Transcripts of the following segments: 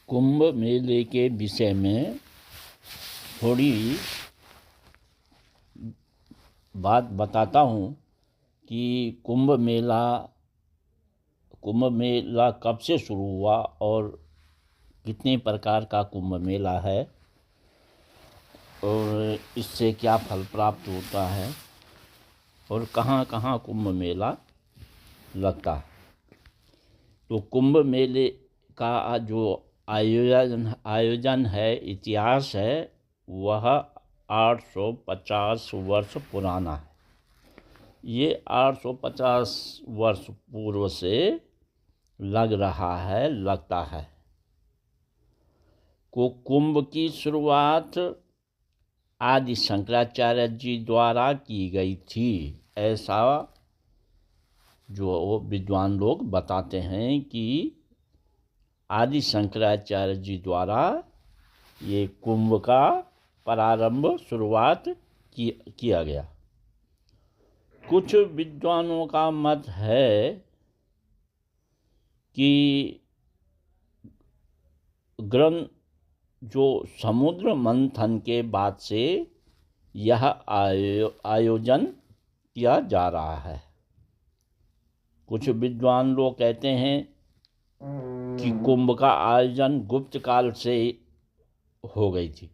कुंभ मेले के विषय में थोड़ी बात बताता हूँ कि कुंभ मेला कब से शुरू हुआ और कितने प्रकार का कुंभ मेला है और इससे क्या फल प्राप्त होता है और कहाँ कहाँ कुंभ मेला लगता है। तो कुंभ मेले का जो आयोजन है, इतिहास है, वह 850 वर्ष पुराना है। ये 850 वर्ष पूर्व से लगता है। कुंभ की शुरुआत आदि शंकराचार्य जी द्वारा की गई थी, ऐसा जो विद्वान लोग बताते हैं कि आदि शंकराचार्य जी द्वारा ये कुंभ का शुरुआत किया गया। कुछ विद्वानों का मत है कि ग्रंथ जो समुद्र मंथन के बाद से यह आयोजन किया जा रहा है। कुछ विद्वान लोग कहते हैं कि कुंभ का आयोजन गुप्त काल से हो गई थी।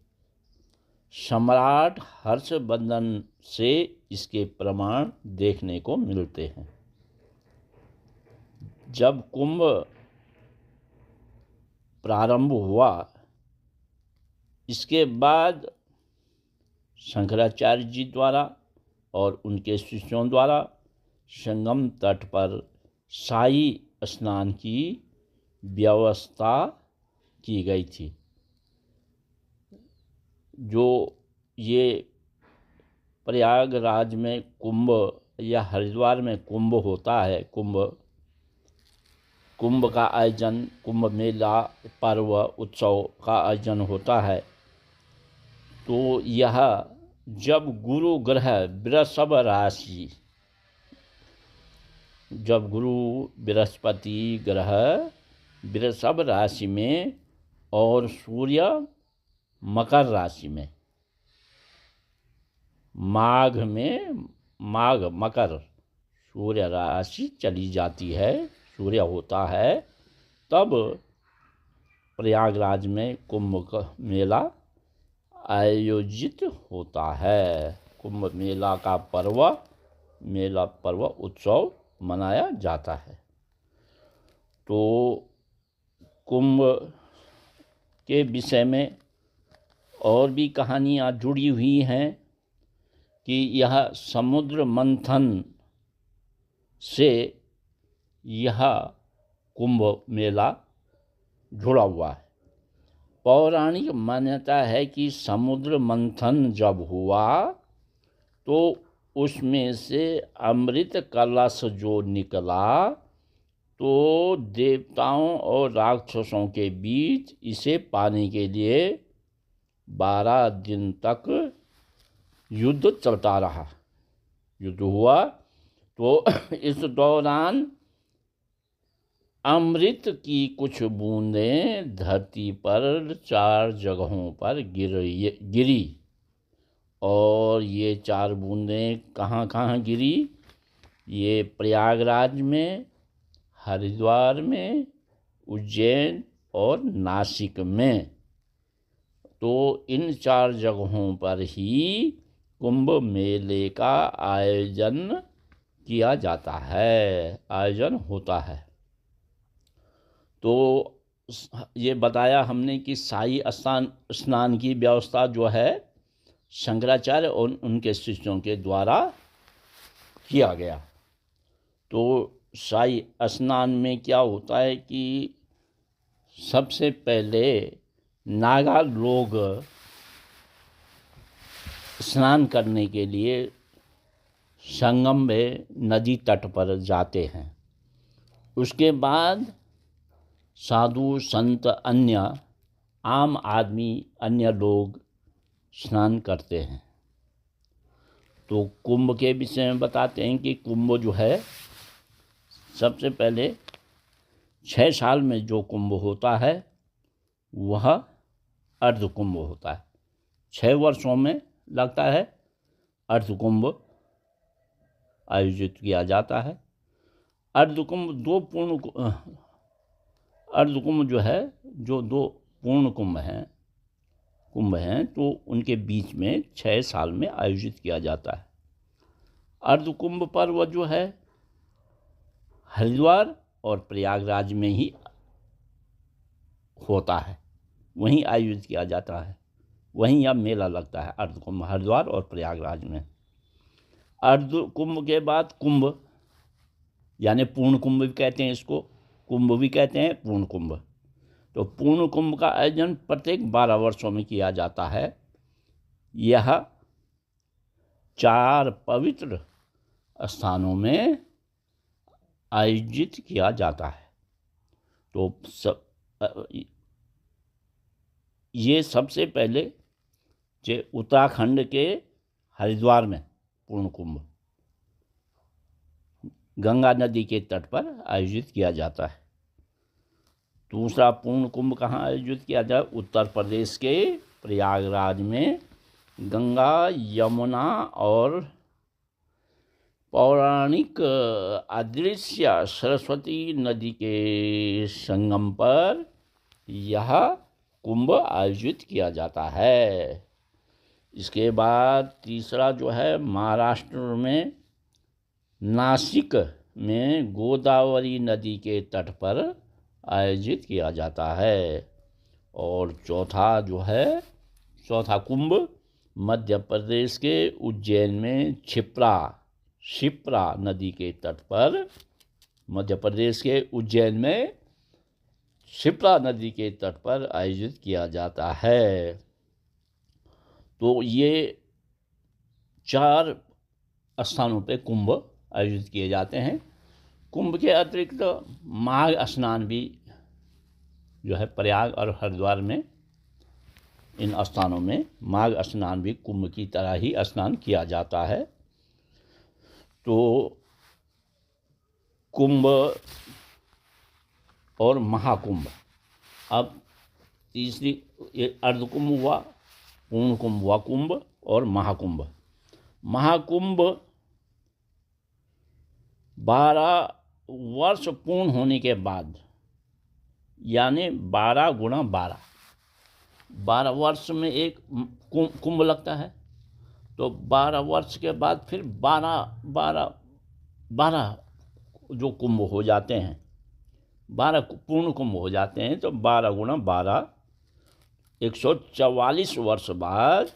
सम्राट हर्षवर्धन से इसके प्रमाण देखने को मिलते हैं। जब कुंभ प्रारंभ हुआ, इसके बाद शंकराचार्य जी द्वारा और उनके शिष्यों द्वारा संगम तट पर शाही स्नान की व्यवस्था की गई थी। जो ये प्रयागराज में कुंभ या हरिद्वार में कुंभ होता है, कुंभ का आयोजन, कुंभ मेला पर्व उत्सव का आयोजन होता है, तो यह जब गुरु ग्रह बृहस्पति ग्रह वृषभ राशि में और सूर्य मकर राशि में मकर सूर्य राशि चली जाती है, सूर्य होता है, तब प्रयागराज में कुंभ मेला आयोजित होता है। कुंभ मेला का पर्व उत्सव मनाया जाता है। तो कुंभ के विषय में और भी कहानियाँ जुड़ी हुई हैं कि यह समुद्र मंथन से यह कुंभ मेला जुड़ा हुआ है। पौराणिक मान्यता है कि समुद्र मंथन जब हुआ तो उसमें से अमृत कलश जो निकला, तो देवताओं और राक्षसों के बीच इसे पाने के लिए 12 दिन तक युद्ध चलता रहा। युद्ध हुआ तो इस दौरान अमृत की कुछ बूंदें धरती पर 4 जगहों पर गिरी और ये 4 बूंदें कहाँ कहाँ गिरी? ये प्रयागराज में, हरिद्वार में, उज्जैन और नासिक में। तो इन 4 जगहों पर ही कुंभ मेले का आयोजन किया जाता है, आयोजन होता है। तो ये बताया हमने कि शाही स्नान की व्यवस्था जो है शंकराचार्य और उनके शिष्यों के द्वारा किया गया। तो शाही स्नान में क्या होता है कि सबसे पहले नागा लोग स्नान करने के लिए संगम में नदी तट पर जाते हैं। उसके बाद साधु संत आम आदमी अन्य लोग स्नान करते हैं। तो कुंभ के विषय में बताते हैं कि कुंभ जो है सबसे पहले 6 साल में जो कुंभ होता है वह अर्धकुंभ होता है। 6 वर्षों में लगता है अर्धकुंभ आयोजित किया जाता है। अर्धकुंभ अर्धकुंभ जो है, जो 2 पूर्ण कुंभ हैं तो उनके बीच में 6 साल में आयोजित किया जाता है। अर्धकुंभ पर्व जो है हरिद्वार और प्रयागराज में ही होता है, वहीं आयोजित किया जाता है, वहीं यह मेला लगता है अर्धकुंभ, हरिद्वार और प्रयागराज में। अर्धकुंभ के बाद कुंभ, यानी पूर्ण कुंभ भी कहते हैं इसको, कुंभ भी कहते हैं पूर्ण कुंभ। तो पूर्ण कुंभ का आयोजन प्रत्येक 12 वर्षों में किया जाता है। यह 4 पवित्र स्थानों में आयोजित किया जाता है। तो ये सबसे पहले जो उत्तराखंड के हरिद्वार में पूर्ण कुंभ गंगा नदी के तट पर आयोजित किया जाता है। दूसरा पूर्ण कुंभ कहाँ आयोजित किया जाए? उत्तर प्रदेश के प्रयागराज में गंगा, यमुना और पौराणिक अदृश्य सरस्वती नदी के संगम पर यह कुंभ आयोजित किया जाता है। इसके बाद तीसरा जो है महाराष्ट्र में नासिक में गोदावरी नदी के तट पर आयोजित किया जाता है। और चौथा कुंभ मध्य प्रदेश के उज्जैन में क्षिप्रा नदी के तट पर, मध्य प्रदेश के उज्जैन में क्षिप्रा नदी के तट पर आयोजित किया जाता है। तो ये 4 स्थानों पे कुंभ आयोजित किए जाते हैं। कुंभ के अतिरिक्त माघ स्नान भी जो है प्रयाग और हरिद्वार में, इन स्थानों में माघ स्नान भी कुंभ की तरह ही स्नान किया जाता है। तो कुंभ और महाकुंभ, अब तीसरी, ये अर्धकुंभ हुआ, पूर्ण कुंभ हुआ कुंभ, और महाकुंभ। महाकुंभ 12 वर्ष पूर्ण होने के बाद, यानी 12 गुणा 12 वर्ष में एक कुंभ लगता है। तो 12 वर्ष के बाद फिर 12 जो कुंभ हो जाते हैं, 12 पूर्ण कुंभ हो जाते हैं। तो 12 गुणा 12 144 वर्ष बाद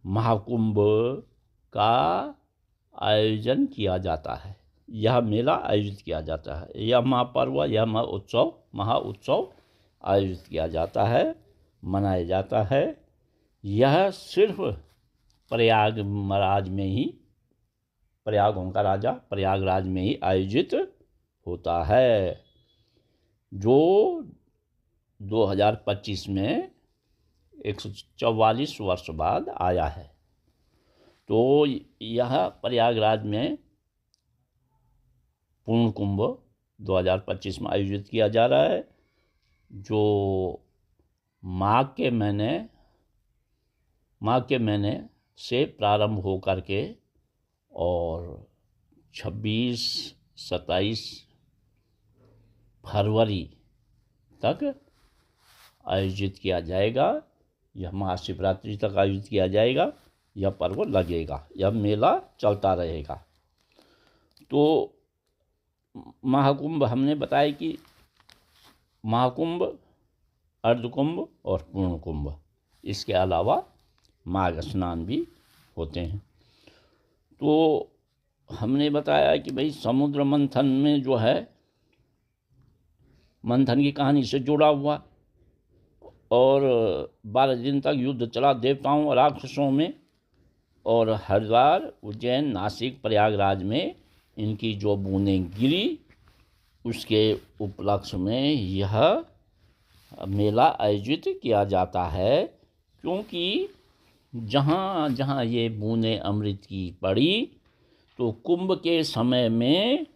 महाकुंभ का आयोजन किया जाता है। यह मेला आयोजित किया जाता है, यह महापर्व, यह महाउत्सव आयोजित किया जाता है, मनाया जाता है। यह सिर्फ प्रयागराज में ही आयोजित होता है, जो 2025 में 144 वर्ष बाद आया है। तो यह प्रयागराज में पूर्ण कुंभ 2025 में आयोजित किया जा रहा है, जो माघ के महीने से प्रारंभ हो करके और 26-27 फरवरी तक आयोजित किया जाएगा। यह महाशिवरात्रि तक आयोजित किया जाएगा। यह पर्व लगेगा, यह मेला चलता रहेगा। तो महाकुंभ हमने बताया कि महाकुंभ, अर्धकुंभ और पूर्ण कुंभ, इसके अलावा माघ स्नान भी होते हैं। तो हमने बताया कि भाई समुद्र मंथन में जो है, मंथन की कहानी से जुड़ा हुआ, और 12 दिन तक युद्ध चला देवताओं और राक्षसों में, और हरिद्वार, उज्जैन, नासिक, प्रयागराज में इनकी जो बूंदें गिरी, उसके उपलक्ष्य में यह मेला आयोजित किया जाता है। क्योंकि जहाँ जहाँ ये बूंदें अमृत की पड़ी, तो कुंभ के समय में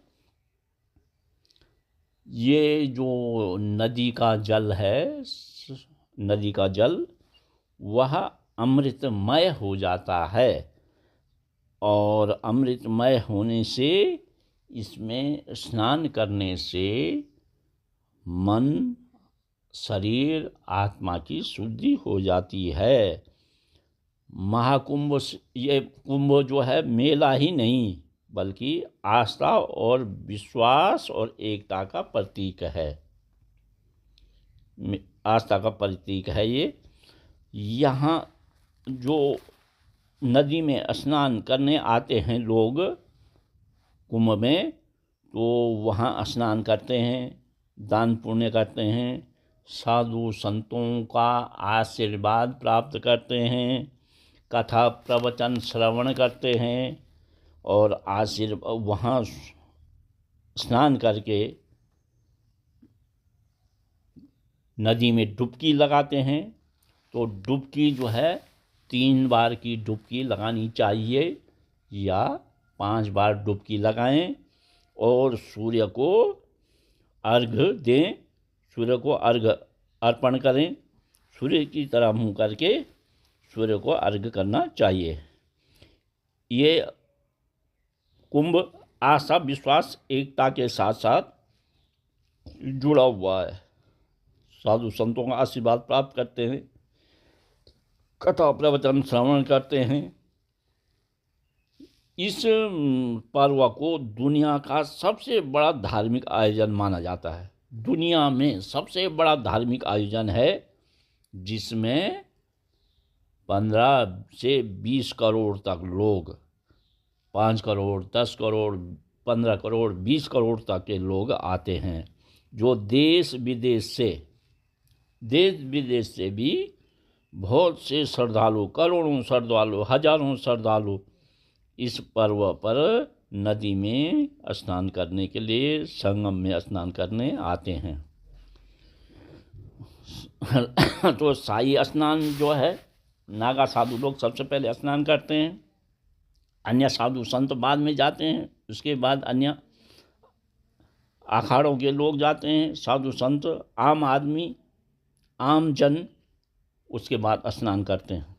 ये जो नदी का जल है, नदी का जल वह अमृतमय हो जाता है, और अमृतमय होने से इसमें स्नान करने से मन, शरीर, आत्मा की शुद्धि हो जाती है। महाकुंभ ये कुंभ जो है मेला ही नहीं, बल्कि आस्था और विश्वास और एकता का प्रतीक है। आस्था का प्रतीक है ये। यहाँ जो नदी में स्नान करने आते हैं लोग कुंभ में, तो वहाँ स्नान करते हैं, दान पुण्य करते हैं, साधु संतों का आशीर्वाद प्राप्त करते हैं, कथा प्रवचन श्रवण करते हैं, और वहाँ स्नान करके नदी में डुबकी लगाते हैं। तो डुबकी जो है 3 बार की डुबकी लगानी चाहिए, या 5 बार डुबकी लगाएं, और सूर्य को अर्घ्य दें, सूर्य को अर्घ्य अर्पण करें, सूर्य की तरह मुँह करके सूर्य को अर्घ्य करना चाहिए। ये कुंभ आस्था, विश्वास, एकता के साथ साथ जुड़ा हुआ है। साधु संतों का आशीर्वाद प्राप्त करते हैं, कथा प्रवचन श्रवण करते हैं। इस पर्व को दुनिया का सबसे बड़ा धार्मिक आयोजन माना जाता है। दुनिया में सबसे बड़ा धार्मिक आयोजन है, जिसमें 15 से 20 करोड़ तक लोग, 5 करोड़, 10 करोड़, 15 करोड़, 20 करोड़ तक के लोग आते हैं, जो देश विदेश से भी बहुत से श्रद्धालु, करोड़ों श्रद्धालु, हजारों श्रद्धालु इस पर्व पर नदी में स्नान करने के लिए, संगम में स्नान करने आते हैं। तो शाही स्नान जो है, नागा साधु लोग सबसे पहले स्नान करते हैं, अन्य साधु संत बाद में जाते हैं, उसके बाद अन्य अखाड़ों के लोग जाते हैं, साधु संत, आम आदमी, आम जन उसके बाद स्नान करते हैं।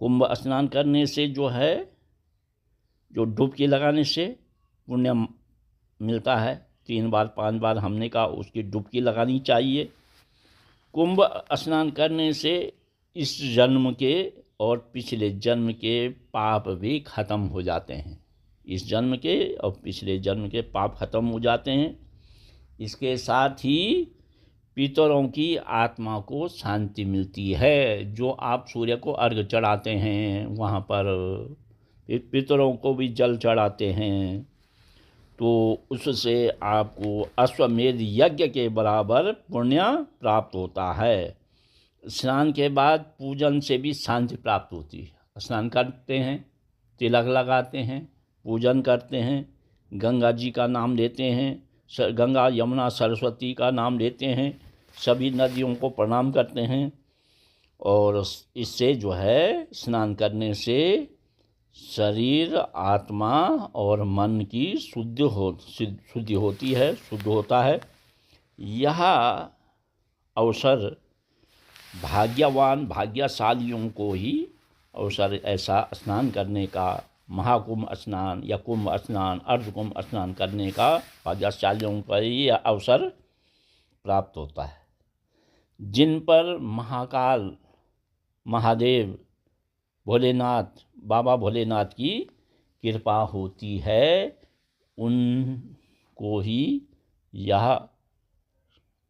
कुंभ स्नान करने से जो है, जो डुबकी लगाने से पुण्य मिलता है। 3 बार 5 बार हमने कहा उसकी डुबकी लगानी चाहिए। कुंभ स्नान करने से इस जन्म के और पिछले जन्म के पाप भी खत्म हो जाते हैं। इस जन्म के और पिछले जन्म के पाप खत्म हो जाते हैं। इसके साथ ही पितरों की आत्मा को शांति मिलती है। जो आप सूर्य को अर्घ्य चढ़ाते हैं, वहाँ पर पितरों को भी जल चढ़ाते हैं, तो उससे आपको अश्वमेध यज्ञ के बराबर पुण्य प्राप्त होता है। स्नान के बाद पूजन से भी शांति प्राप्त होती है। स्नान करते हैं, तिलक लगाते हैं, पूजन करते हैं, गंगा जी का नाम लेते हैं, गंगा, यमुना, सरस्वती का नाम लेते हैं, सभी नदियों को प्रणाम करते हैं, और इससे जो है स्नान करने से शरीर, आत्मा और मन की शुद्धि होती है, शुद्ध होता है। यह अवसर भाग्यवान, भाग्यशालियों को ही अवसर ऐसा स्नान करने का, महाकुंभ स्नान या कुंभ स्नान, अर्धकुंभ स्नान करने का भाग्यशालियों पर ही यह अवसर प्राप्त होता है। जिन पर महाकाल, महादेव, भोलेनाथ, बाबा भोलेनाथ की कृपा होती है, उनको ही यह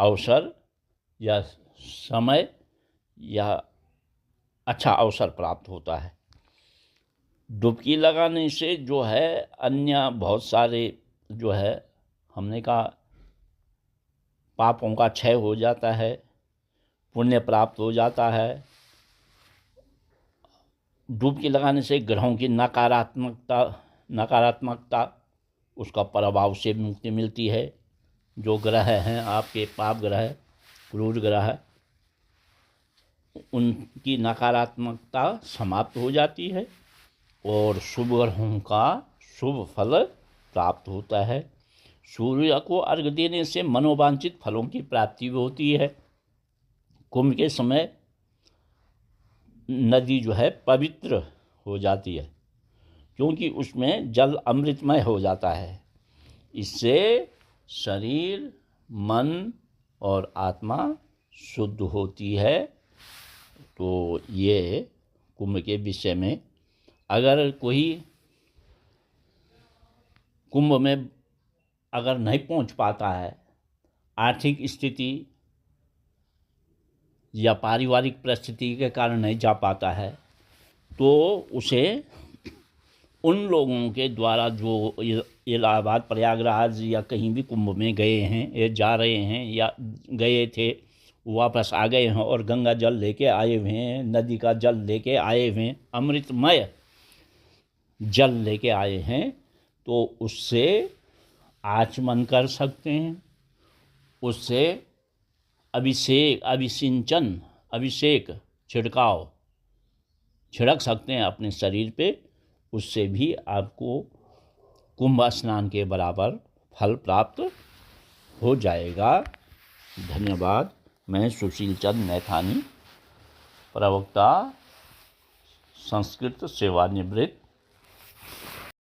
अवसर या समय या अच्छा अवसर प्राप्त होता है। डुबकी लगाने से जो है अन्य बहुत सारे जो है हमने कहा पापों का क्षय हो जाता है, पुण्य प्राप्त हो जाता है। डुबकी लगाने से ग्रहों की नकारात्मकता उसका प्रभाव से मुक्ति मिलती है। जो ग्रह हैं आपके पाप ग्रह, क्रूर ग्रह, उनकी नकारात्मकता समाप्त हो जाती है और शुभ ग्रहों का शुभ फल प्राप्त होता है। सूर्य को अर्घ्य देने से मनोवांछित फलों की प्राप्ति होती है। कुंभ के समय नदी जो है पवित्र हो जाती है, क्योंकि उसमें जल अमृतमय हो जाता है। इससे शरीर, मन और आत्मा शुद्ध होती है। तो ये कुंभ के विषय में, अगर कोई कुंभ में अगर नहीं पहुंच पाता है, आर्थिक स्थिति या पारिवारिक परिस्थिति के कारण नहीं जा पाता है, तो उसे उन लोगों के द्वारा जो इलाहाबाद, प्रयागराज या कहीं भी कुंभ में गए हैं, ये जा रहे हैं या गए थे, वापस आ गए हैं और गंगा जल लेके आए हुए हैं, नदी का जल लेके आए हुए हैं, अमृतमय जल लेके आए हैं, तो उससे आचमन कर सकते हैं, उससे अभिषेक छिड़क सकते हैं अपने शरीर पे। उससे भी आपको कुंभ स्नान के बराबर फल प्राप्त हो जाएगा। धन्यवाद। मैं सुशील चंद नैथानी, प्रवक्ता, संस्कृत सेवानिवृत्त,